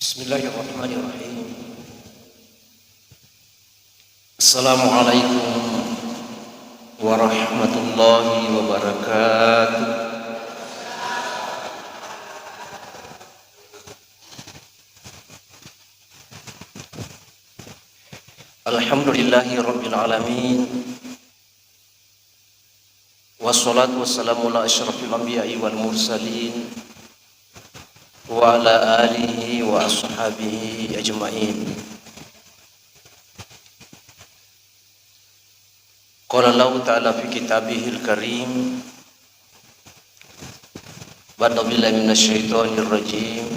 Bismillahirrahmanirrahim. Assalamualaikum warahmatullahi wabarakatuh. Alhamdulillahi rabbil alamin. Wassalatu wassalamu ala asyrafil anbiya'i wal mursalin wa ala alihi wa ashabihi ajma'in. Qala Allah ta'ala fi kitabihil karim, ba'da billahi minasyaitonir rajim.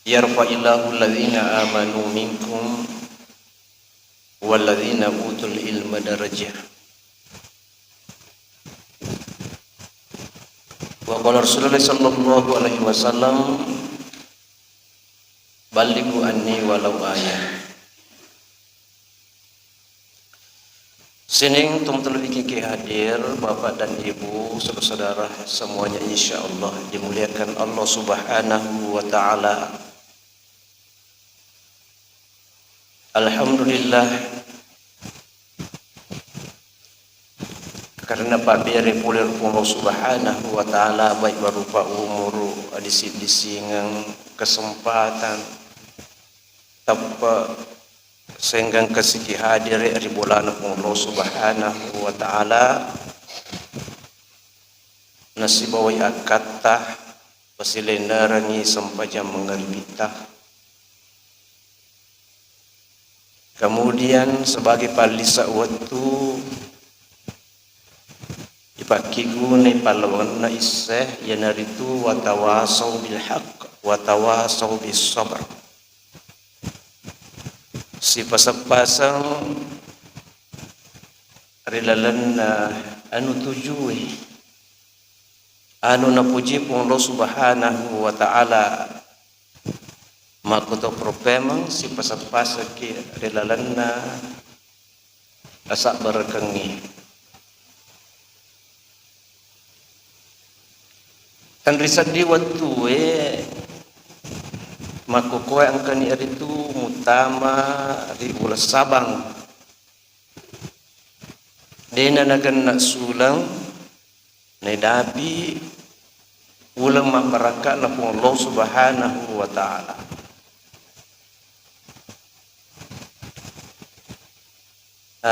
Yarfa'illahu alladhina amanu minkum walladhina utul ilma darajah. Wa qala Rasulullah sallallahu alaihi wasallam, balighu anni walau ayah. Sining teman-teman iki hadir, Bapak dan Ibu, saudara-saudara semuanya insyaallah dimuliakan Allah Subhanahu wa taala. Alhamdulillah, karena pabere pulir Allah Subhanahu wa taala baik berupa umur disingang kesempatan tanpa sehingga kesiki hadir di bulan Allah Subhanahu wa taala nasibawai akatah pasilendarangi sampajam mengalibitah. Kemudian sebagai palisa waktu pakigune palawan na iseh yanaritu watawasau bil haqq watawasau bis sabr. Si pasang-pasang rilalan na anu tujuh anu napuji pun Allah Subhanahu wa taala makoto propemang si pasang-pasang ki rilalan na asak berkengi. Tan risad di waktu makukoy ang kani aritu mutama di ulas Sabang. Dena nagan na sulang na dabi ulang maparaka na po Allah Subhanahu wa taala.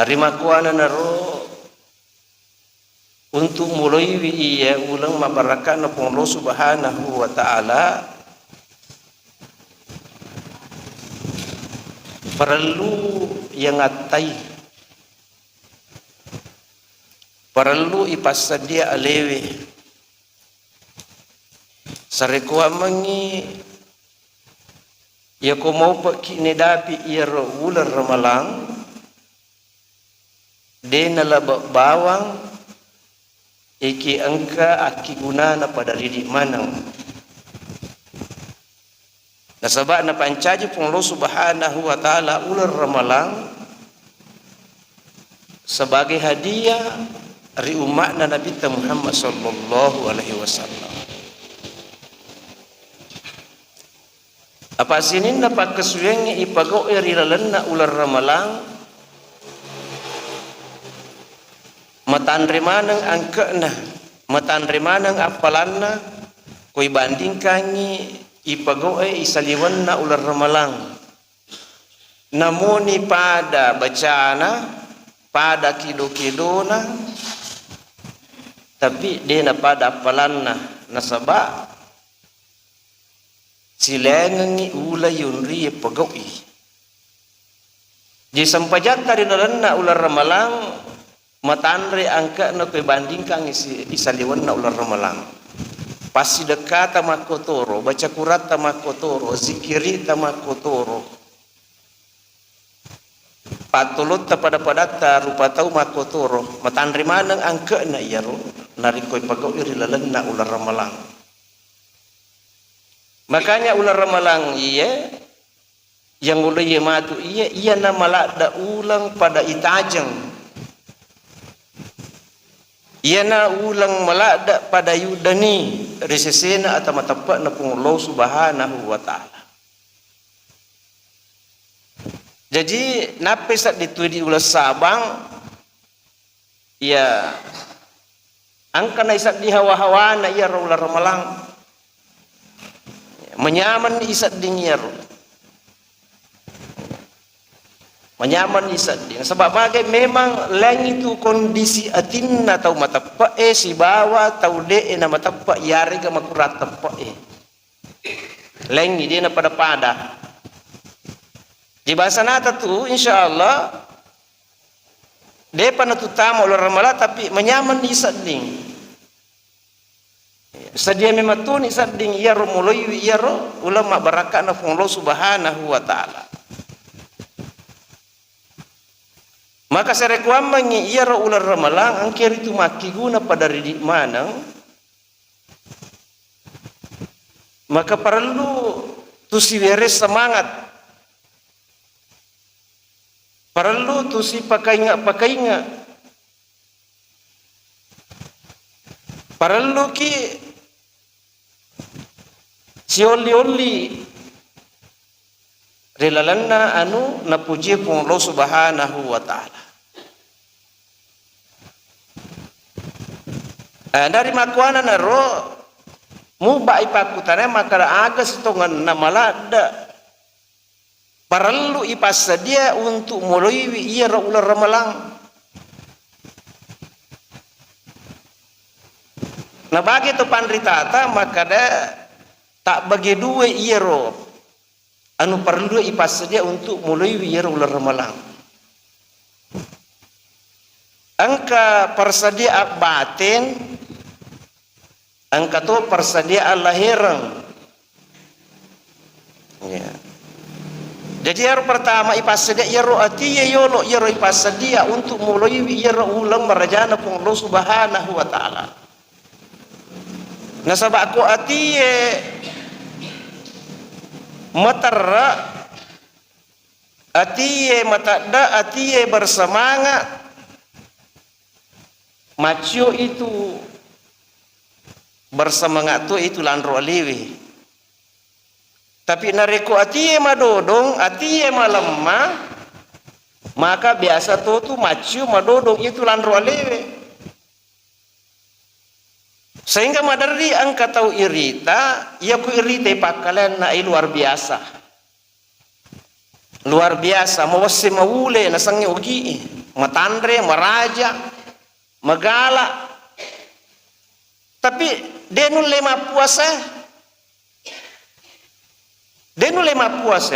Rimakuana naro untuk mulai iya ulang mabaraka na po Allah Subhanahu wa taala perlu yang atay, perlu ipasadia alewe sarekuwa mangi ya ko mau pakini dapi iya ular ramalang dena bawang iki angka aki gunana pada ridik manang. Nasabak na pancaji pun Allah Subhanahu wa taala ular ramalang sebagai hadiah ri umatna Nabi Muhammad sallallahu alaihi wasallam. Apa sinin na pakasuyengi ipagaw irilalan ular ramalang matanrimanang angkana matanrimanang apalanna koi bandingkangi ipagaw isaliwan na ular ramalang namuni pada bacana pada kido-kidona tapi dia na pada apalanna nasaba silengangi ulayun ri ipagaw di sampajata rin na ular ramalang matanre angka na bandingkan isaliwan na ular ramalang pasti dekat makotoro baca kurat makotoro zikiri makotoro patulot pada padata rupa tau makotoro matanre manang angka na iyaro narikoy pagaw irilalan na ular ramalang. Makanya ular ramalang iya yang ulay matu iya na malada ulang pada itajang Iana ulang malada pada yudani resesena atau matapak na Allah Subhanahu wa taala. Jadi nape sat dituidi ulas Sabang ya angka na isat di hawa-hawa na iya ular Ramalang menyaman isat dingir menyaman isat ding sebab bagai memang lang itu kondisi atin atau matapa si bawa tau de na matapa yari ka makurat tapa lang dia na pada di bahasa nata tu insyaallah depan tu tamu ular Ramalang tapi menyaman isat ding sedia memang tu isat ding iya ro mulai iya ro ulama barakat na Allah Subhanahu wa taala. Maka saya reklama iya ro ular Ramalang angker itu maki guna pada ridik manang. Maka perlu tu si beres semangat. Perlu tu si pakai ingat. Perlu ki si oli relalanna anu napuji pun Allah Subhanahu wa taala. Dari makuana naro muba ipakutane maka aga setongan namalada perlu ipasa dia untuk mulai iya ular Ramalang. Nah bagi tu pandritata maka da tak bagi dua iya ro anu perlu ipasa dia untuk mulai iya ular Ramalang. Angka persedia batin angka tu persediaan lahiran ya. Jadi yang pertama ipasedia yaro ati yolo yaro ipasedia untuk mulai yaro ulang merajana pun Allah Subhanahu wa taala. Nah sebab aku ati matara ati matada ati bersemangat macio itu bersemangat tu itu landro aliwi tapi nareko atiye madodong atiye malemah maka biasa tu macio madodong itu landro aliwi sehingga madari angka tahu irita ya ku irita pakalen na luar biasa mawasi mawule na sangi ugi matandre maraja magala tapi denul lema puasa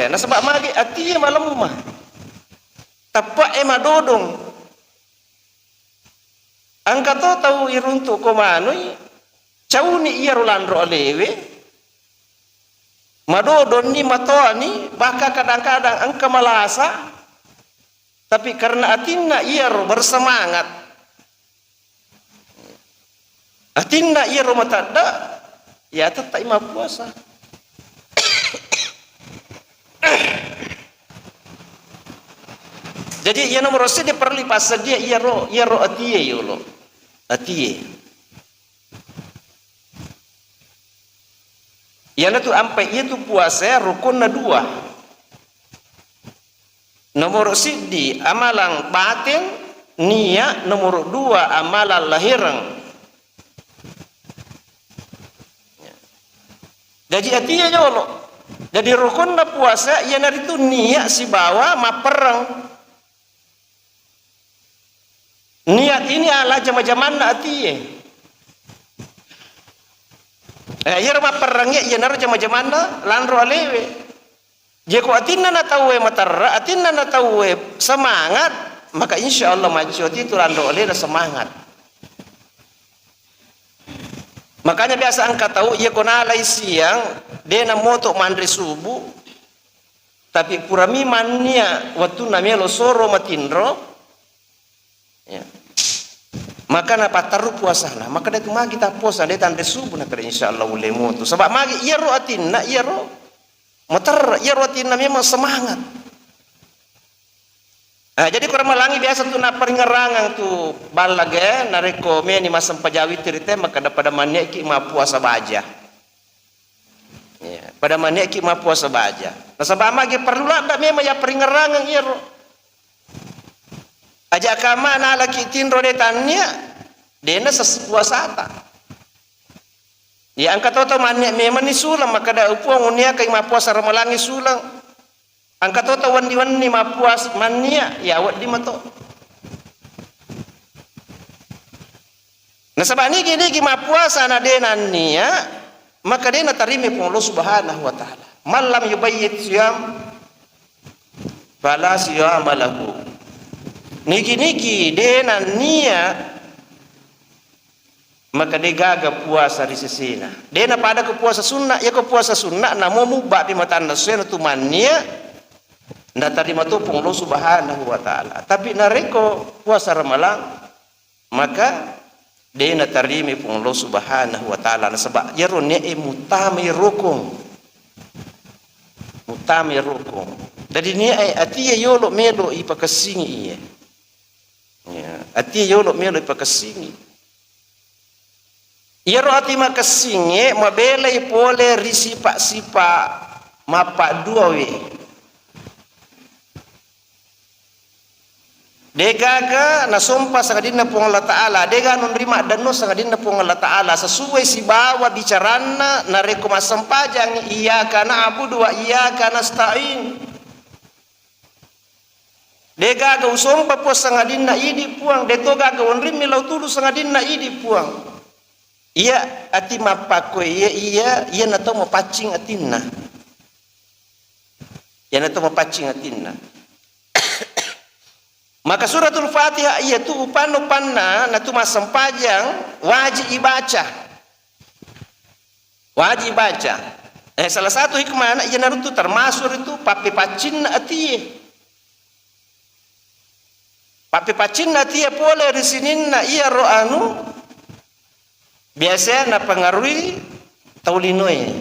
na sebab magi ati malam mah tapa madodong angka to tahu iruntu ko manui cauni iya rolandro alewe madodon ni matoani baka kadang-kadang angka malasa tapi karena atinna iya bersemangat atinna iya matada ya tetap ima puasa jadi ia nomor dia perlu pasal dia iya ro atiye yolo atiye ya tu ampai itu puasa rukun na dua nomor sidi amalan batin niat nomor dua amalan lahiran. Jadi atiye yolo jadi rukun na puasa ia nari tu niat si bawa maperang niat ini ala jama-jaman na atiye ia maperangnya ia nari jama-jaman na landro alewe jeko atinna na tawe matarra atinna na tawe semangat maka insyaallah maju itu landro alewe semangat. Makanya biasa angka tahu ia konalai siang dia na moto mandri subuh tapi purami mania waktu namanya lo soro matindro ya. Maka na pataru puasa na maka dia tu magi ta puasa dia tanda subuh na kira insyaallah boleh moto sebab magi ia ro atinna ia ro motor ia ro atinna memang semangat Jadi kurang malangi biasa tu nak peringerangan tu balage nareko me ni masam pajawi tirite maka pada manik ki ma puasa baja. Ya, pada manik ki ma puasa baja. Nah sabama ge perlu lah dak memang ya peringerangan iro. Aja kama na laki tinro de tanya dena sepuasa ta. Ya angkat toto manik memang ni sulang maka da upuang unia kai ma puasa ramalangi sulang. Angkat toto wandi-wandi ma puas mania ya wad di mato. Nah sabab ni gini ma puasa na denan nia maka dena tarimi pun Allah Subhanahu wa taala. Malam yubayyit siyam fala siyama lahu. Niki denan nia maka dia gagal puasa di sesina. Dena pada ke puasa sunnah ya ke puasa sunnah namo mubah di mata nasuena tu mania ndak terima tu pun Allah Subhanahu wa taala. Tapi nareko puasa Ramalan maka dia nak terima pun Allah Subhanahu wa taala sebab yarun ni mutami rukun. Mutami rukun. Jadi ni ati yolo melo ipakasingi iya. Ya, ati yolo melo ipakasingi. Yaro ati makasingi mabelai pole risipa-sipa mapa dua we. Degaga na sumpah sa kadin na po Allah Ta'ala dega nunrima dano sa kadin na po Allah Ta'ala sesuai si bawa bicarana na rekomasampajang iyyaka na'budu wa iyyaka nasta'in. Degaga usumpah po sa kadin na idi puang deto gaga unrim milaw tulo sa kadin na idi puang. Iya ati mapako iya na to mapacing atinna. Iya na to mapacing atinna. Maka suratul Fatihah itu upan-upanna na tu masampajang wajib ibaca. Wajib baca. Salah satu hikmah ia narutu termasuk itu pape pacin atiye. Pape pacin atiye pole di sini na ia roanu biasa na pengaruhi taulinoi.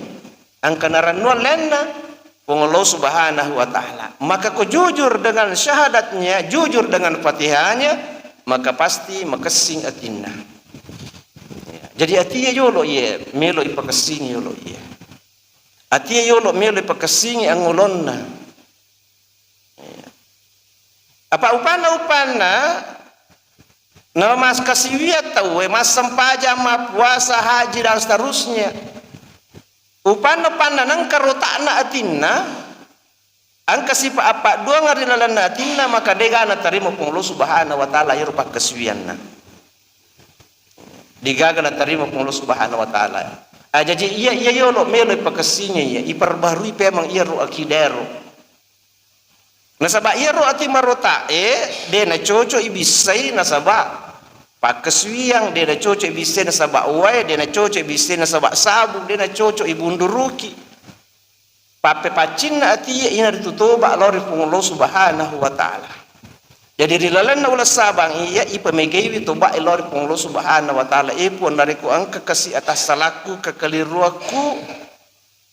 Angkanaran nuan lena Allah Subhanahu wa taala. Maka kau jujur dengan syahadatnya, jujur dengan Fatihahnya, maka pasti makasing atinna. Ya. Jadi atiya yolo ye melo ipakasing yolo ye. Atiya yolo melo ipakasing ang ulonna. Ya. Apa upana na mas kasiwiat tau mas sampaja ma puasa haji dan seterusnya. Upana nang karotakna atinna angka sipa apa dua ngarilalanna atinna maka dega na tarimo pun Allah Subhanahu wa taala irupa kaswianna digaga na tarimo pun Allah Subhanahu wa taala jadi iya yolo melo pakasinya iya iperbarui pemang iya ro akidero nasaba iya ro ati marota de na coco ibisai nasaba pakaswiang dia na cocok ibise na sabak uai dia na cocok ibise na sabak sabuk dia na cocok ibunduruki pape pacin na ati ina ditutuba lori pun Allah Subhanahu wa taala jadi rilalan na ulas sabang iya ipamegewi tuba lori pun Allah Subhanahu wa taala pun nariku angka kasih atas salaku kekeliruaku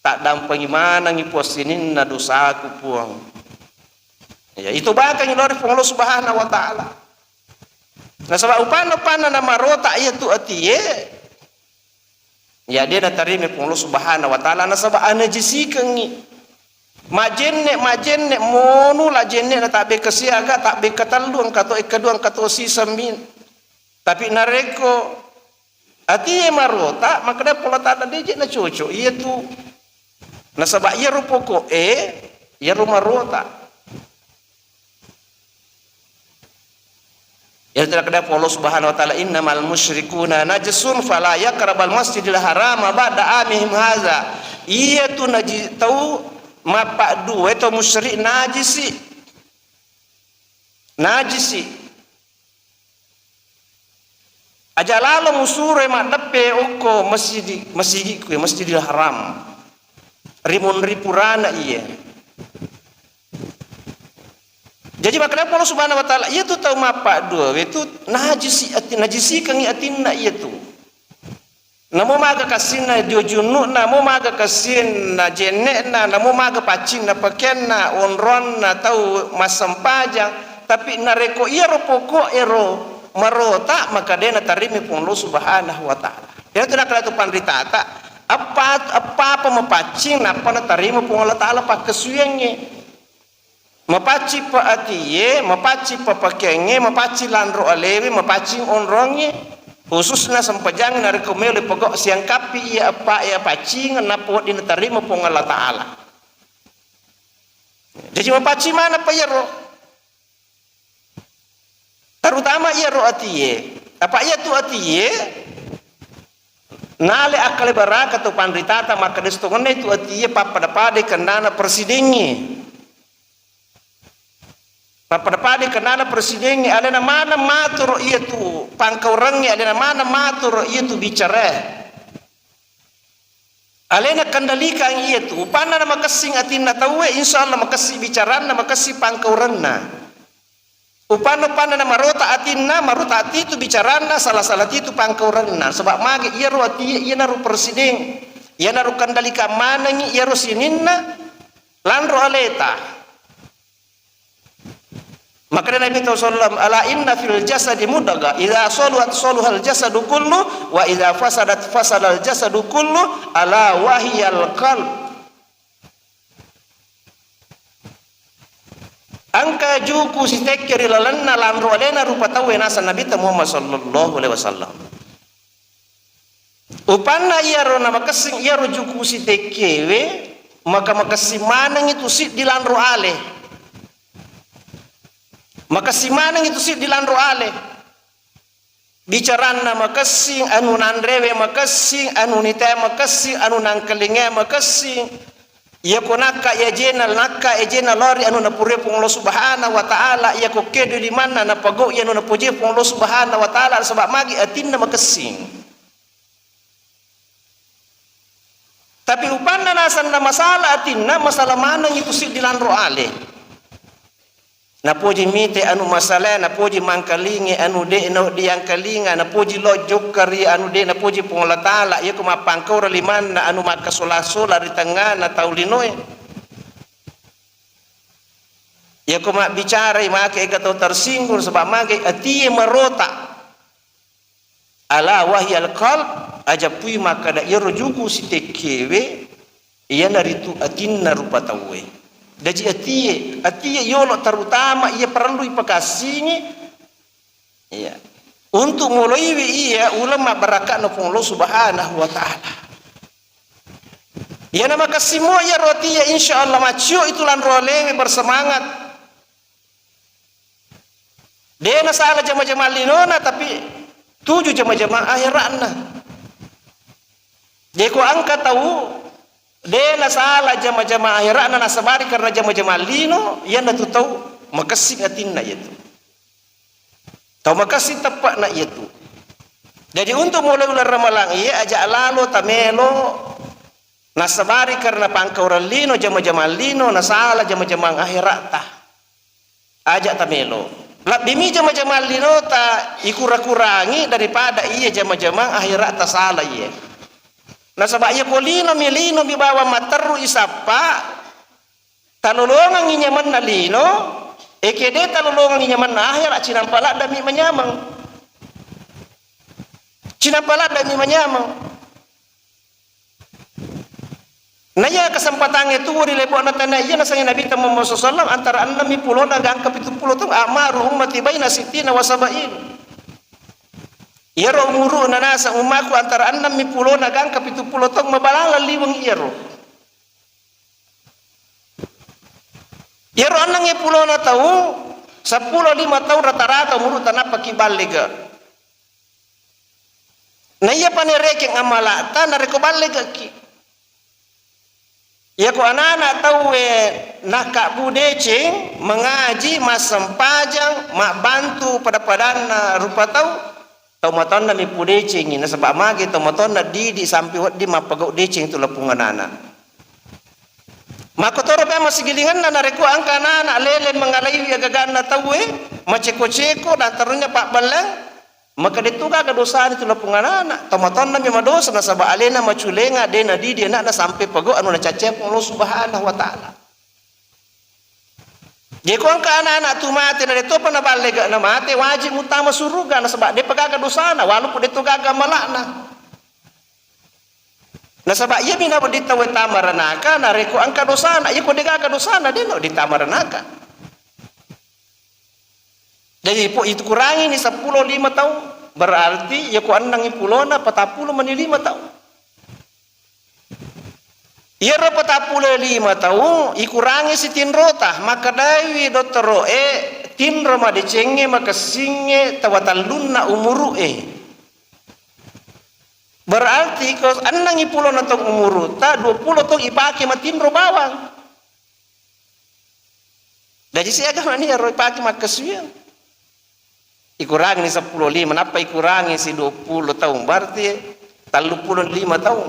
tak dampang imana ngiposinin na dosaku puang ya itu bakal lori pun Allah Subhanahu wa taala. Nah sebab upana na marota itu atiye ya dia na tarime pun Allah Subhanahu wa taala na sebab anajisikangi majenne monu la jenne na tabe kesiaga tabe katalluang kato ikaduang kato sisamin tapi nareko atiye marota maka da pola tada deje na coco iya tu na sebab iya rupoko ya rumarota. Ya tidak ada Allah Subhanahu wa taala innamal musyrikuna najasun fala yaqrabal masjidil haram ba'da amihim hadza. Iya tu najis tahu mapa dua itu musyrik najisi. Najisi. Aja lalu musure mak depe oko masjidil haram. Rimun ripurana iya. Jadi makanya Allah Subhanahu wa taala itu tahu mapa dua itu najisi kangi atinna itu. Namo maga kasina diojunu namo maga kasina jenne namo maga pacin na paken na onron na tahu masampajang tapi nareko iya ro pokok ero marota maka dia natarimi pun Allah subhanahu wa ta'ala. Dia tu nak kala tu pandritata apa mapacing napa natarimi pun Allah ta'ala pa kesuyangnya. Mapaci pa atiye, mapaci pa pakenge, mapaci landro alewi, mapaci onronge, khususnya sampajang nareko mele pokok siang kapi iya apa iya pacing napa dinatarimi pun Allah ta'ala. Jadi mapaci mana pa ya ro? Terutama ia ro atiye. Apa ia tu atiye? Nale akale baraka tu pandritata maka destongone tu atiye papada-pada kenana presidennya. Papada-pada kenana presidennya ada mana matur ia tu pangkaurangnya ada mana matur ia tu bicara. Alena kendalikan ia tu upana nama kasing atin na tawe insyaallah makasih bicaran na makasih pangkaurangna. Upana na marota atinna marota ati itu bicarana salah-salah itu pangkauranna sebab mage iya ro ati iya naru presiden iya naru kandalika manangi iya ro sininna landro aleta maka Nabi sallallahu ala inna fil jasadi mudghah idza saluhat saluhal jasadu kullu wa idza fasadat fasadal jasadu kullu ala wahiyal qalb. Angka juku si tekkeri lalanna landro alena rupa tawe nasa Nabi Muhammad sallallahu alaihi wasallam. Upanna iya ro nama kesing iya ro juku si tekkewe maka makasi manang itu si di landro ale. Makasi manang itu si di landro ale. Bicaranna makasing anu nandrewe makasing anu nita makasing anu nangkelinge makasing. Ia ko nakka ya jena nakka e jena lori anu napure pung Allah subhanahu wa ta'ala ia ko kedo di mana na pago ia anu napuje pung Allah subhanahu wa ta'ala sebab magi atinna makasing. Tapi upanna nasan na masalah atinna masalah mana itu si dilandro ale. Napuji mite anu masalah napuji mangkalinge anu de no diang kalinga napuji lojok kari anu de napuji pung Allah ta'ala ia ko mapangkau liman na anu makasola-sola di tengah na taulinoe ia ko mak bicara make gato tersinggung sebab make atiye marota ala wahyal qalb ajapui maka da ia rojuku si tekewe ia naritu atinna rupa tawe. Daji atiye yolo terutama ia perlu ipakasini iya untuk mulai iya ulama barakat na pung Allah subhanahu wa ta'ala ia nama kasimo ya roti ya insyaallah macio itu lan rolewe bersemangat dia na salah jama-jama linona tapi 7 jama-jama akhiratna dia ko angkat tahu dena salah jama-jama akhirat na nasabari karena jama-jama lino yan tu tahu makasih atinna itu tahu makasih tepat na itu jadi untuk mulai ular ramalang iya aja lalu tamelo nasabari karena pangkauran lino jama-jama lino nasalah jama-jama akhirat tah aja tamelo lak bimi jama-jama lino ta ikura-kurangi daripada iya jama-jama akhirat ta salah iya. Nah sebab ia polino milino bibawa materu isapa talolongan nyaman na lino ekede talolongan nyaman na akhir cinampala dami menyamang cinampala dami menyamang naya kesempatan itu di lebok na tanah iya nasanya Nabi Muhammad sallallahu antara 60 dan angka 70 tu amaruhum mati baina sittina wa sabain. Iyaro umuru na nasa umaku antara 60 nagang ka 70 tong mabalala liwang iyaro. Iyaro 60 na tahu 10 5 tahun rata-rata umuru tanah pakibalega. Na iya panereke ngamalata na rekobalega ki. Ya ko anak-anak tahu nak budecing mengaji masempajang mak bantu pada padana rupa tahu tomaton na mi pudecing ina sebab magi tomaton na di sampai hot di mapagau decing tu lepungan anak makotoro pa masigilingan na nareko angka anak lele mengalai agagan na tawe maceko-ceko dan tarunya pak balang maka dituga kedosa itu lepungan anak tomaton na mi madosa na sabab alena maculenga dena di anak na sampai pagau anu na cacep Allah subhanahu wa ta'ala Jadi kung anak-anak tu mati na dito pa nabalik na mati, wajib utama suruga na sebab dia pegaga dosa na walaupun dia tu gaga malakna. Na sebab ia bina dita we tamaranaka na reko angka dosa na, ia ko dia gaga dosa na dia no ditamaranaka. Jadi itu kurangi ni 10 5 tahun, berarti ia ko anang ipulona 40 mani 5 tahun. Ia ro 45 tahun ikurangi si tinrota maka dawi doktoro tinro ma decenge maka singe tawatalunna umuru berarti kos anang ipulo na tong umuru ta 20 tong ipake matinro bawang. Jadi siaga mani ro ipake makasuyan ikurangi ni 10 5 napa ikurangi si 20 tahun berarti 35 tahun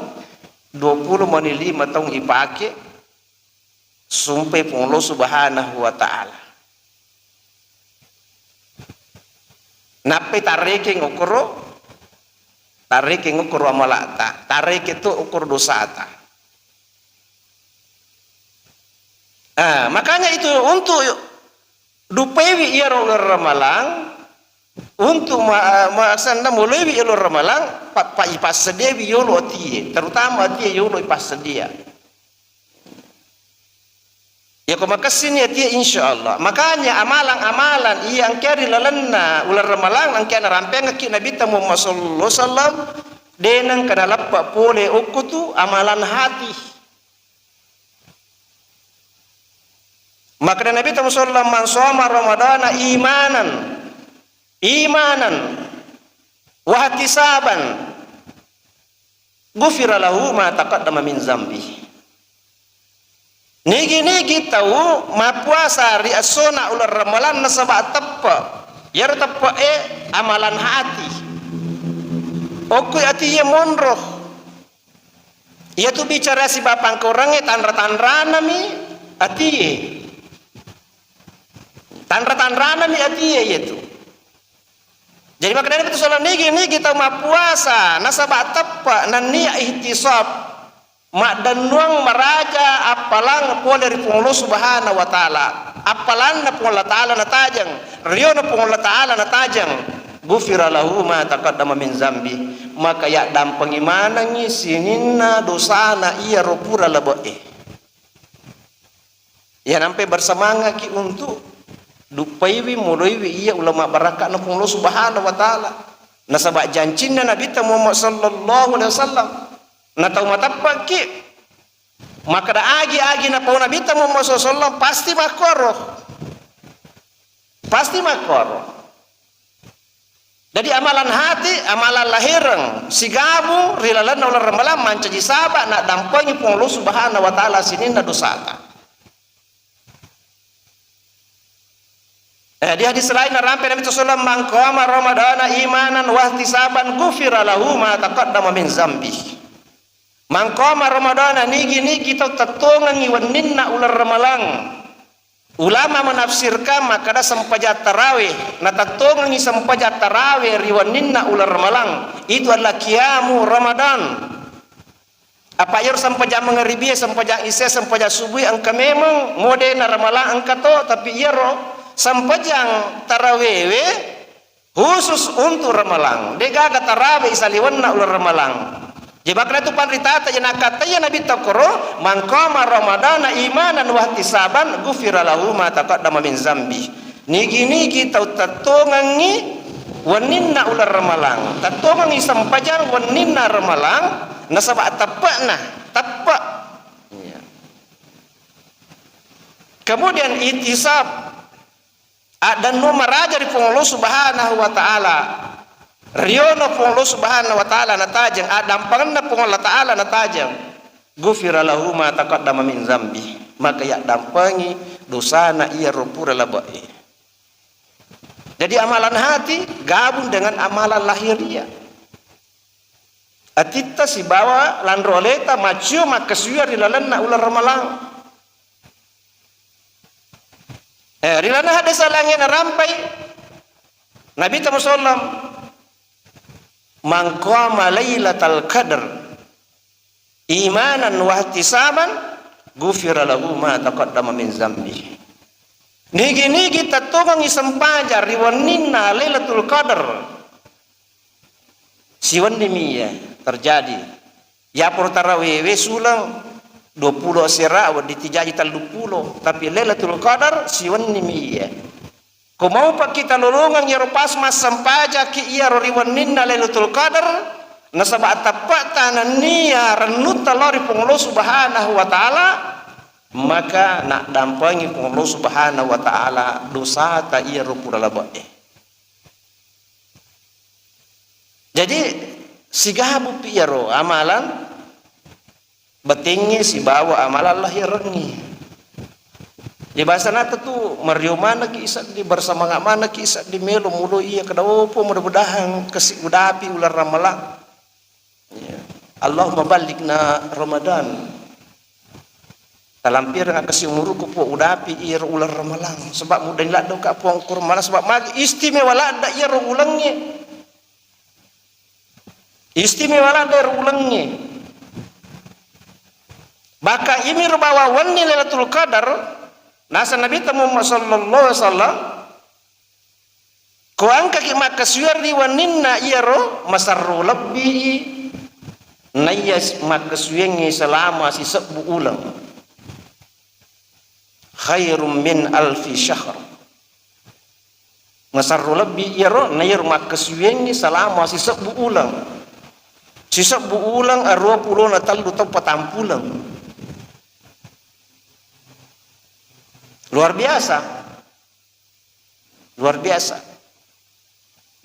20 mani 5 tahun ipake sumpai pun Allah subhanahu wa ta'ala nape tarike ngokoro amalata tarike itu ukur dosata. Makanya itu untuk dupewi iya ramalang untuk maksana mulai yolo ramalang pak ipas sedia yolo tie terutama tie yolo ipas sedia ya kau makasin ya tie insyaallah. Makanya amalan iya angkari lalenna ular ramalang angkana rampeng ki nabi ta Muhammad sallallahu alaihi wasallam denang kana lappa pole ukutu amalan hati. Maka nabi ta sallallahu alaihi wasallam man shoma ramadana imanan wa ihtisaban ghufira lahu ma taqaddama min zambi. Nigi tahu ma puasa ri asona ular ramalan na sabah teppa yar teppa amalan hati oku ati ye monroh ia tu bicara si bapang korang tanra mi ati ye tanra mi ati ye itu. Jadi makanya itu soal nigi tahu ma puasa na sabah teppa na niya ihtisab mak dan nuang meraja apalang po dari Allah subhanahu wa ta'ala apalan na po Allah ta'ala na tajang riyo na po Allah ta'ala na tajang gufira lahu ma taqaddama min zambi maka ya dam pengimanang ni sinina dosa na iya ropura laboe ya nampai bersemangat ki untuk dupaiwi mulaiwi iya ulama barakat na po Allah subhanahu wa ta'ala na sabak jancinna Nabi Muhammad sallallahu alaihi wasallam na tahu matapag ki maka da agi na pau Nabi Muhammad sallallahu pasti makoro jadi amalan hati amalan lahirang si gabu rilalan ular ramalan mancaji sabak nak dampangi pun Allah subhanahu wa ta'ala sinin na dosata. Di hadis lain rampai Nabi sallallahu man qama ramadana imanan wa ihtisaban ghufira lahu ma taqaddama min zambi. Mangkoma Ramadana nigi tau tatongan iwaninna ular ramalang. Ulama menafsirkan maka da sampajat tarawih. Na tatongan i sampajat tarawih riwaninna ular ramalang. Itu adalah qiyamu Ramadan. Apa yer sampajat mengeribia sampajat isya sampajat subuh angka memang mode na ramalang angka to tapi iyero sampajang tarawih khusus untuk ramalang. Dega tarawih isaliwanna ular ramalang. Jebakna tu panritata yang kata ya Nabi takoro mangkama ramadana imanan wa ihtisaban ghufira lahu ma taqaddama min zambi. Nigi tau tatongangi waninna ular ramalang. Tatongangi sampajan waninna ramalang nasaba tapakna tapak. Ya. Kemudian ihtisab dan numaraja di Allah subhanahu wa ta'ala riyono pun Allah subhanahu wa ta'ala natajang dampangan pun Allah ta'ala natajang gufira lahu ma taqaddama min zambi maka ya dampangi dosa na iya rupura labai. Jadi amalan hati gabung dengan amalan lahiriah atita si bawa landroleta macio makasuya rilalana ular ramalang rilana hadis alangnya rampai Nabi sallallahu man qama lailatal qadar imanan wa ihtisaban ghufira lahu ma taqaddama min zambi. Nigi-nigi tatungang isang pajar riwanina Lailatul Qadar. Siwan demiya terjadi. Ya tarawih sulang 20 asira wa ditijaji 30 tapi Lailatul Qadar siwan demiya. Kau mau pak kita lolongan ya pas mas sampaja ki iya riwanina Lailatul Qadar nasaba tapat tanania renut talori Allah Subhanahu wa taala maka nak dampangi Allah Subhanahu wa taala dosa ta iya rupura labae. Jadi si gabu piero amalan betingnya si bawa amalan lah ya rengi. Di bahasa nata tu mario mana kisah di bersama ngak mana kisah di melo mulu iya kedawopo mudah-mudahan kesik udapi ular ramalan. Ya. Allahumma balikna Ramadan. Talampir ngak kasih umuruku po udapi iya ular ramalan sebab mudah nilak do ka puang kurmana sebab magi istimewa lada iya ulangnya. Istimewa lada ulangnya. Bahkan ini rubawa wani Lailatul Qadar nasa Nabi Muhammad sallallahu alaihi wasallam ko angka ki makasuyar di waninna iyaro masarru labbi nayas makasuyenge selama si sebu ulang khairum min alfi syahr masarru labbi iyaro nayar makasuyenge selama si sebu ulang arwa puluh na talu tau patampulang. Luar biasa.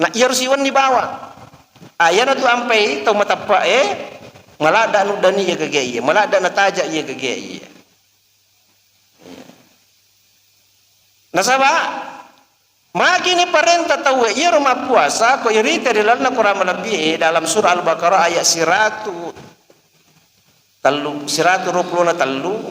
Nah iya siwan di bawah. Ayana tu ampai tau matapa malada nu dani ya kagaya, malada na taja ya kagaya. Nasaba magi ni parenta tahu iya rumah puasa ko irita dilalna Quran lebih dalam surah Al-Baqarah ayat 123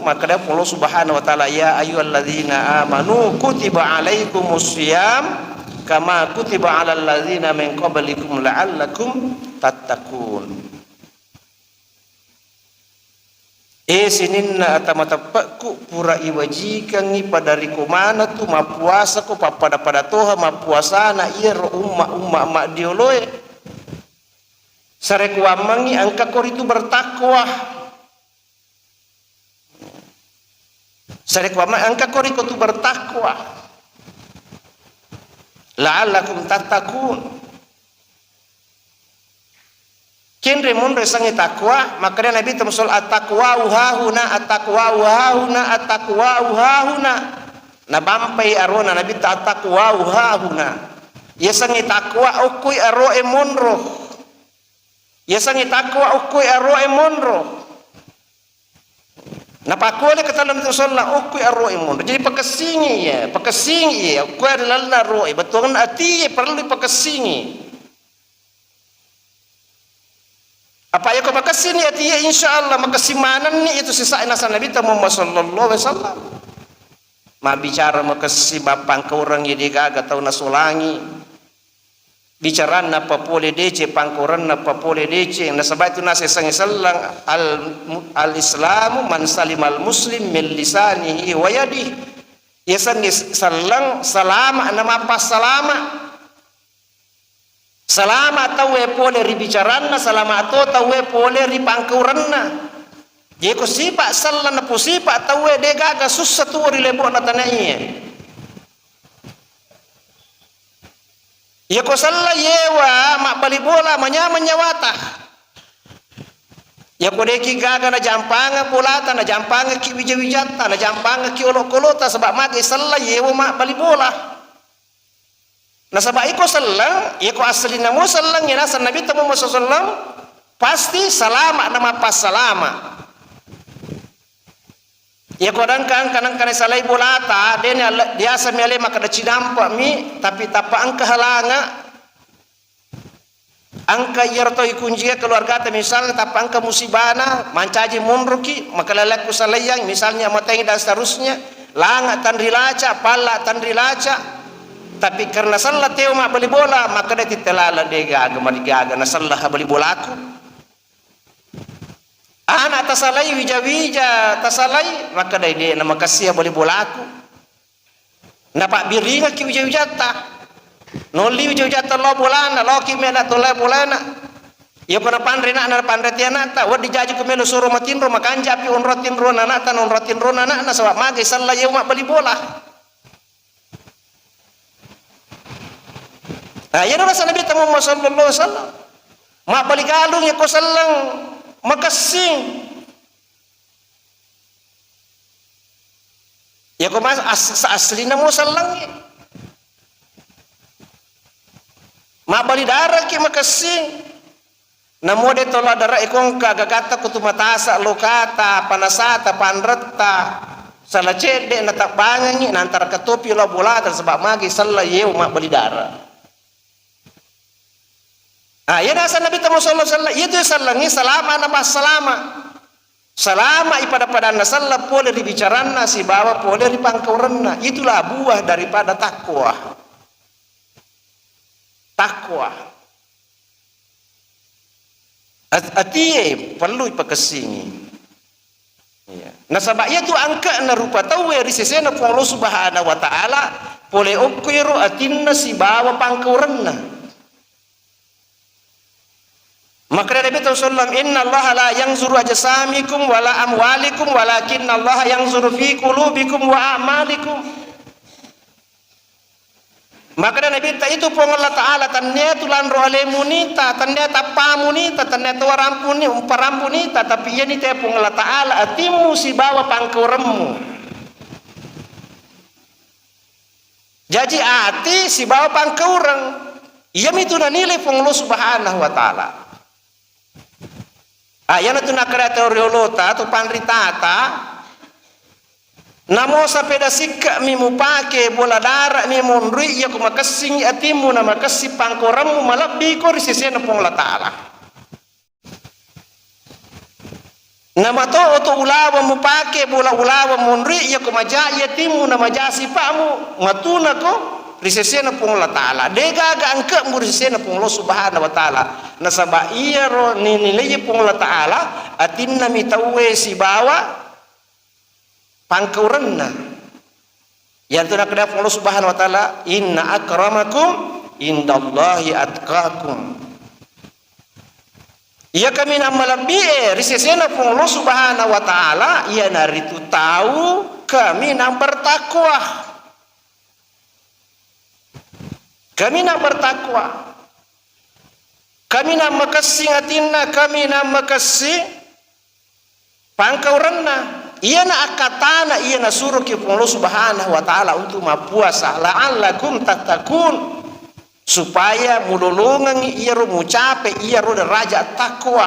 maka dia Allah Subhanahu wa taala ya ayyuhalladzina amanu kutiba alaikumusiyam kama kutiba alal ladzina min qablikum la'allakum tattaqun. Sininna atamatapakku pura iwajikan ni padari kumana tu mapuasa ko pada toha mapuasa na iya umma dioloe sare kuamangi angka kor itu bertakwa sare kuamangi angka kor itu bertakwa la'allakum tattaqun. Kinre mun resangi takwa maka dia Nabi temsul at-taqwa hahuna na bampai arona Nabi at-taqwa hahuna ya sangi takwa ukui aro emonro ya sangi takwa ukui aro emonro na pakole kata dalam temsul la ukui aro emonro jadi pakesingi ya ukui adalah ro betul ati perlu pakesingi. Apa ya kau makasih ni ya insyaallah makasimanan ni itu sisa nasan Nabi Muhammad sallallahu alaihi wasallam. Ma bicara makasih bapang ke orang jadi gaga tau nasulangi. Bicara napa pole dece pangkoran napa pole dece nasabah itu nasi sangi sallang al islamu man salimal muslim min lisanihi wa yadihi. Ya sangi sallang salama nama pas salama. Salama tawe pole ribicaranna salama to tawe pole ripangkuranna je ko sipa sallan na pusipa tawe de gaga sussatu rilebo na tanaiye ye ko salla yewa mak bali bola manyawata ya ko de ki gaga na jampanga polata na jampanga ki wijawijata na jampanga ki olokolota sebab magi salla yewa mak bali bola. Nah sebab iko sallang, iko asli namu sallang ya nasan Nabi Muhammad sallam pasti salama nama pas salama. Ya kodang kan salai bolata dia samele maka da cidampa mi tapi tapa angka halanga angka yertoi kunjia keluarga ta misalnya tapa angka musibana mancaji munruki maka lalaku salayang misalnya matai dan seterusnya langa tandrilaca pala tandrilaca. Tapi karena salah teo mak beli bola maka dia titelala dia gaga na salah beli bola aku anak tasalai wija tasalai maka dia nama kasih beli bola aku Napa biringa ki ujata. Noli ujata lo bolana lo ki mena to le bolana. Ya kona pandre na pandre tiana ta wadi jaji ko melo soro matinro makanja pi on rotin ro na ta non rotin ro na sabab mage salla yeu mak bali bola. Ya rasa Nabi Muhammad sallallahu alaihi wasallam. Mak bali galung ya ko sallang makasing. Ya ko mas asli na mo sallang. Mak bali darah ki makasing. Namo de tola darah ikong kagagata ko tumatasa lokata panasata panretta sala cede na takbangan ni antara katopi lo bolata sebab magi salla yeu mak bali darah. Ya nasa Nabi sallallahu alaihi wasallam itu sallangi salama nama salama. Salama ipada nasalla boleh dibicarana si bawa boleh dipangkauranna. Itulah buah daripada takwa. Takwa. Atie perlu ipakesingi. Ya. Nasabak itu angka na rupa tahu ri sesena po Allah Subhanahu wa taala boleh ukiro atinna si bawa pangkauranna. Maka Nabi sallallahu inna Allah la yanzuru ajsamikum wala amwalikum walakinna Allah yanzuru fi qulubikum wa a'malikum. Maka Nabi itu pun Allah Ta'ala tannya tulan roale munita tannya tapa munita tannya tuarampuni umparampunita tapi ia ni te pun Allah Ta'ala atimu si bawa pangkuremu. Jadi ati si bawa pangkureng ia mitu nilai pun Allah Subhanahu wa Ta'ala. Yana tu nak kata oriolota tu panritata namo sapeda sikka mi mupake bola darak mi monri ya kuma kasing atimu na makasi pangkoramu malabi ko risesena pong la taala nama to oto ulawa mupake bola ulawa monri ya kuma ja yatimu na majasi pamu ngatuna ko risesena pong la taala dega ga angka mu risesena pong lo subhanahu wa taala nasaba iya ro nilai pong la taala atinna mi tawe si bawa pangkauranna yang tu nak kedap Allah Subhanahu wa taala inna akramakum indallahi atqakum. Ia kami nak melebih risesena pun Allah Subhanahu wa taala ia naritu tahu kami nak bertakwa. Kami nak bertakwa. Kami nak makasih atinna kami nak makasih pangkauranna. Ia na akatana ia na suruh ki Allah Subhanahu wa taala untuk mapuasa la'allakum tattaqun supaya mululungan ia ro mucape ia ro derajat takwa.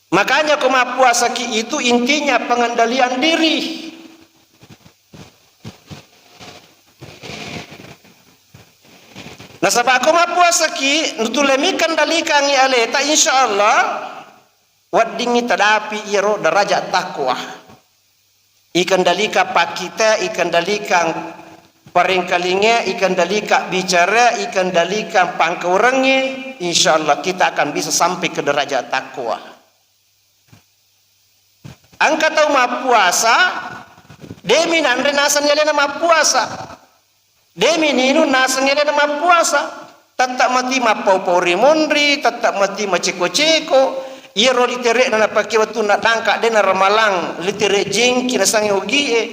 Makanya kemapuasa ki itu intinya pengendalian diri. Nah sebab kemapuasa ki nutulemi kendalikan i aleta insyaallah waddingi tadapi iro derajat takwa. Ikan dalika pakita, ikan dalika paringkalinge, ikan dalika bicara, ikan dalika pangkaurangnya, insyaallah kita akan bisa sampai ke derajat takwa. Angka tahu ma puasa, demi nandre nasan yale nama puasa. Demi ninu nasan yale nama puasa. Tetap mati ma pau-pauri mondri, tetap mati ma ceko-ceko. Ia ro litere na pakai waktu nak tangkap dia na ramalang litere jengki na sangi ugi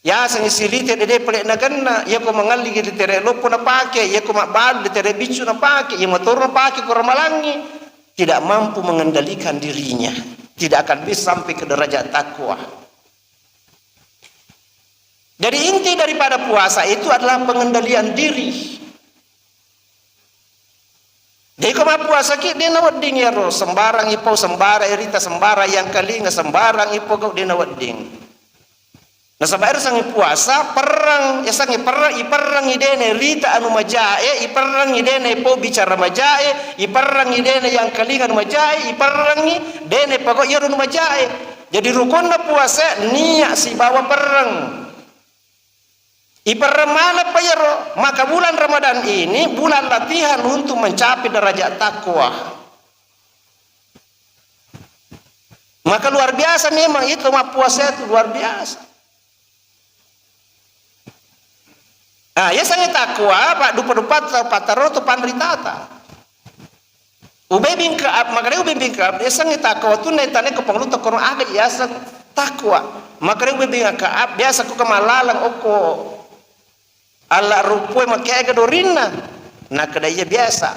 ya sangi silite dede pelek na ganna ia ko mangali litere lo pun na pakai ia ko makbal litere bicu na pakai ia motor na pakai ko ramalangi tidak mampu mengendalikan dirinya tidak akan bisa sampai ke derajat takwa. Jadi inti daripada puasa itu adalah pengendalian diri. Jadi kalau puasa ki dia nawadding ya ro sembarang ipo sembara irita sembara yang kali nggak sembarang ipo kau dia nawadding. Nah sabar sangi puasa perang ya sangi perang iperang idene rita anu majae iperang idene ipo bicara majae iperang idene yang kali anu majae iperang idene pokok ya anu majae. Jadi rukun puasa niat si bawa perang. Ipermana payero maka bulan Ramadan ini bulan latihan untuk mencapai derajat takwa. Maka luar biasa memang itu puasa itu luar biasa. Ya sange takwa pak dupa-dupa pataro to pandritata. Ubay bin Ka'ab, makanya Ubay bin Ka'ab dia sange takwa tu naitane ko pangluto kono aga yasa takwa. Makanya Ubay bin Ka'ab biasa ko kamalalang oko ala rupoy makaya dorinna. Na kada iya biasa.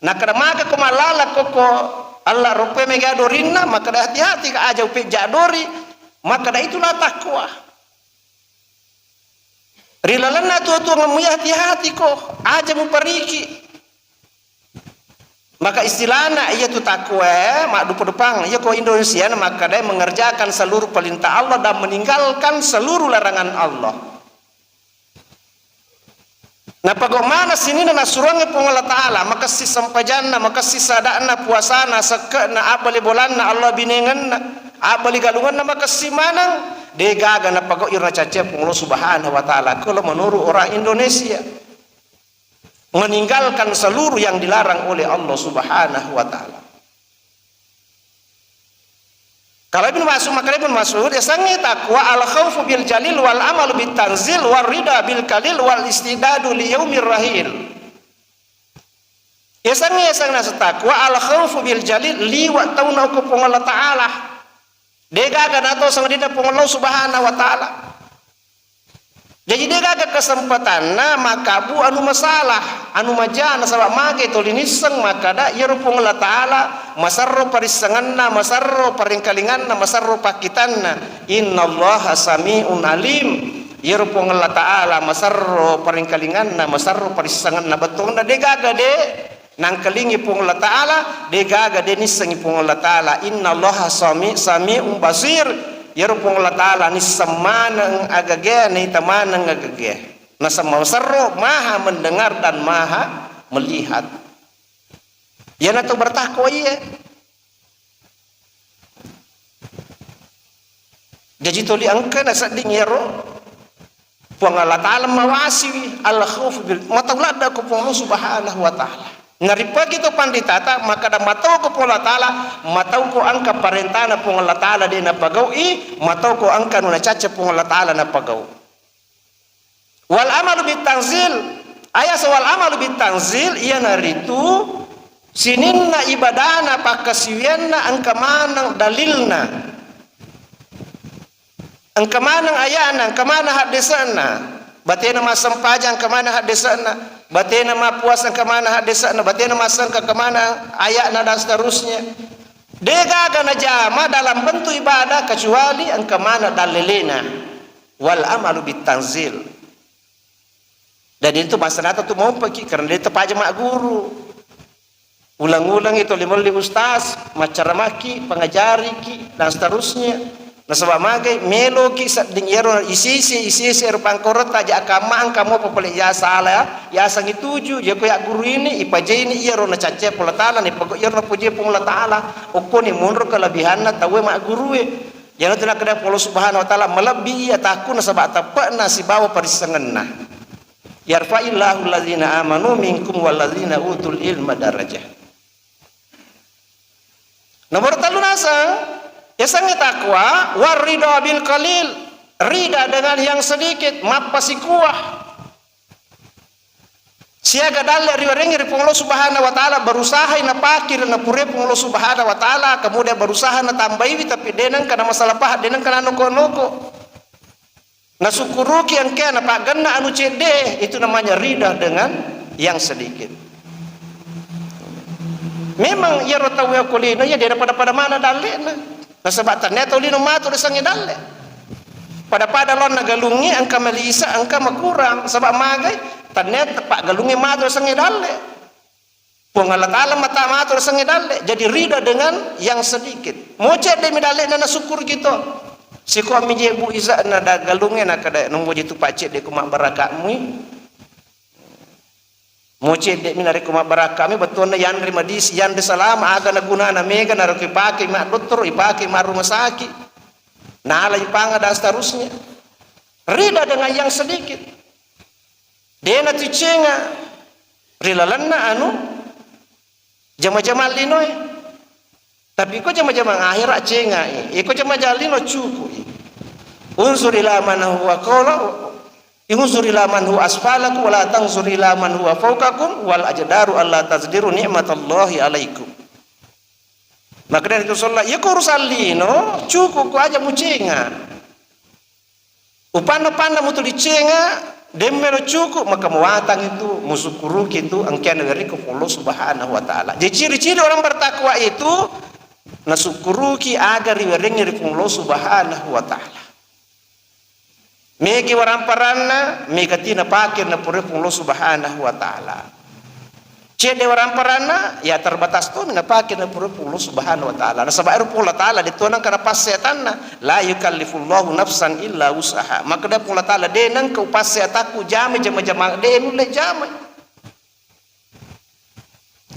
Na kada maga ko malala ko ala rupoy mega dorinna, maka hati-hati ka aja upi jadori, maka itulah takwa. Rilalana tu ngamuya hati-hati kok aja mu pariki. Maka istilahnya ia tu takwa mak dupa-dupang ia ko Indonesia maka dia mengerjakan seluruh perintah Allah dan meninggalkan seluruh larangan Allah. Nah bagaimana sini na surangnya Allah Ta'ala maka si sampajanna maka si sadana puasana sekena abali bolanna Allah binenganna abali galunganna maka si manang degaga na pagok irna cace Allah Subhanahu wa Ta'ala. Kalau menurut orang Indonesia meninggalkan seluruh yang dilarang oleh Allah Subhanahu wa Ta'ala. Kalau Ibnu Mas'ud maka Ibnu Mas'ud ya sange takwa al khaufu bil jalil wal amalu bit tanzil war rida bil kalil wal istidadu li yaumir rahil. Ya sange takwa al khaufu bil jalil liwa tauna ko Allah Ta'ala. Degaga nato sang dina Allah Subhanahu wa Ta'ala. Jadi degaga kesempatan na makabu anu masalah anu majana sabab mage to liniseng maka da yeru Allah Ta'ala masarro parisanganna masarro paringkalinganna masarro pakitanna innallaha sami'un alim yeru Allah Ta'ala masarro paringkalinganna masarro parisanganna betulna degaga de nang kelingi pung Allah Ta'ala degaga de nisengi pung Allah Ta'ala innallaha sami'un basir yarupung Allah Ta'ala ni semanang agage ni tamanang agage na samaserro maha mendengar dan maha melihat ya na to bertakwa iya jadi toli angka na sading yaro pung Allah Ta'ala mawasi al khauf bil matawlada ko pung Subhanahu wa Ta'ala ngaripa gitu panditata maka da matau ko Allah Ta'ala matau ko angka parentana pung Allah Ta'ala de na pagau matau ko angka nuna caca pung Allah Ta'ala na pagau wal amalu bit tanzil aya wal amalu bit tanzil iya naritu sininna ibadana pakasiwianna angka manang dalilna angka manang ayana angka mana hadisana batena masampajang kemana hadisana batena ma puasa ke mana hadisana batena masang ke mana ayatna dan seterusnya degaga na jama dalam bentuk ibadah kecuali angka mana dalilina wal amalu bitanzil dan itu masalah tu mau pergi karena dia tepaja mak guru ulang-ulang itu limoli ustaz macaramaki pengajari ki dan seterusnya na sabab magai melo ki sa dingyero isi rupang korot aja akama kamu popole ya salah ya sangi tuju ya ko ya guru ini ipaje ini iro na cace pola taala ni pagok iro na puje pola taala okko ni mundur kelebihanna tawe mak guru ya na tuna kada Allah Subhanahu wa Ta'ala melebihi ataku na sabab tapana si bawa parisanganna yarfa'illahu allazina amanu minkum wallazina utul ilma darajah. Nomor 3 nasa ya sange takwa war ridha bil qalil rida dengan yang sedikit mapasi kuah siaga dalle riwarengi pung Allah Subhanahu wa Ta'ala berusaha na pakir na pure pung Allah Subhanahu wa Ta'ala kemudian berusaha na tambahi tapi denang kana masalah pahat denang kana noko-noko na syukuruki yang kana paganna anu cede itu namanya rida dengan yang sedikit. Memang ya rotawe kulino ya dia pada mana dalle na sebab ternyata ulino matur sange dalle pada lon nagalungi angka malisa angka makurang sebab magai ternyata pak galungi matur sange dalle pung Allah Ta'ala mata matur sange dalle jadi rida dengan yang sedikit moce de medale na syukur gitu si ko amije bu iza na da galungi na kada nombo jitu pacet de kuma barakatmu moce de minare kuma barakami betul na yandri madis yandri salam aga na guna na mega na roki pake ma dokter ipake ma rumah sakit na ala ipanga dan seterusnya rida dengan yang sedikit dena ticenga rilalanna anu jama-jama linoy tapi ko jama-jama akhirat cenga iko jama-jama lino cukup unsur ila man huwa qala Inzur ila man huwa asfalakum wa la tanzur ila man huwa fawqakum wal ajdaru alla tazdiru ni'matallahi alaikum. Maka dari itu sholat ya ko rusallino cukup ko aja mucenga. Upana-pana mutu dicenga demmelo cukup maka muatang itu musukuru itu angkian dari ko Allah Subhanahu wa taala. Jadi ciri-ciri orang bertakwa itu nasukuruki agar riwering dari Allah Subhanahu wa taala. Megi waramparana megatina pakir na pure Allah Subhanahu wa taala. Cede waramparana ya terbatas tu na pakir na pure Allah Subhanahu wa taala. Na sabairu Allah taala ditonang kana pas setanna la yukallifullahu nafsan illa usaha. Maka da Allah taala denang kau pas setaku jame jama-jama denu le jame.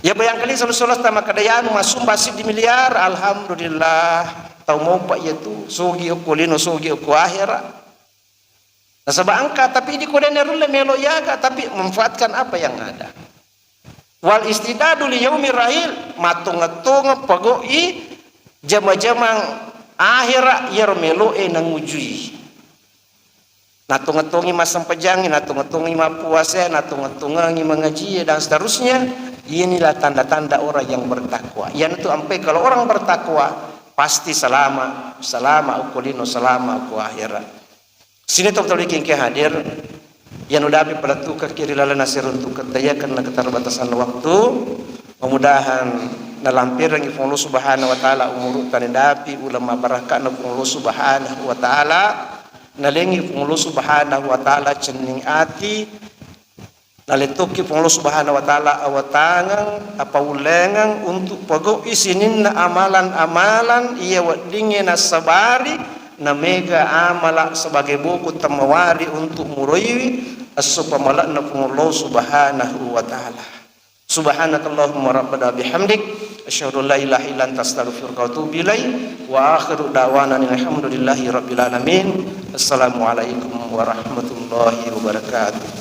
Ya bayangkali salah tama kadayanu masum basit di miliar alhamdulillah tau mau pak itu sogi okolino sogi oko akhirat. Nah, sebab angka tapi di kodenerule melo yaga tapi memanfaatkan apa yang ada. Wal istidadu li yaumir rahil matung-tung pagoi jama-jamang akhirat yer melo nangujui. Natung-tungi masam pejangi, natung-tungi mapuase, natung-tungi mengaji dan seterusnya. Inilah tanda-tanda orang yang bertakwa. Yang itu sampai kalau orang bertakwa pasti selama ukulino selama aku akhirat. Sini tok tadi ke hadir yang udah api pada tu ke kiri lala nasir untuk ketaya karena keterbatasan waktu. Mudah-mudahan nalampir yang Allah Subhanahu wa taala umur tanidapi ulama barakah na Allah Subhanahu wa taala nalengi Allah Subhanahu wa taala cening ati naletoki Allah Subhanahu wa taala awatangan apa ulengan untuk pagau isinin na amalan-amalan ia wadinge na sabari na mega amala sebagai buku tamawari untuk muraiwi as-supamala na Allah Subhanahu wa taala. Subhanakallahumma rabbana bihamdik asyhadu an la ilaha illa anta astaghfiruka wa atubu ilaik wa akhiru da'wana alhamdulillahi rabbil alamin. Assalamualaikum warahmatullahi wabarakatuh.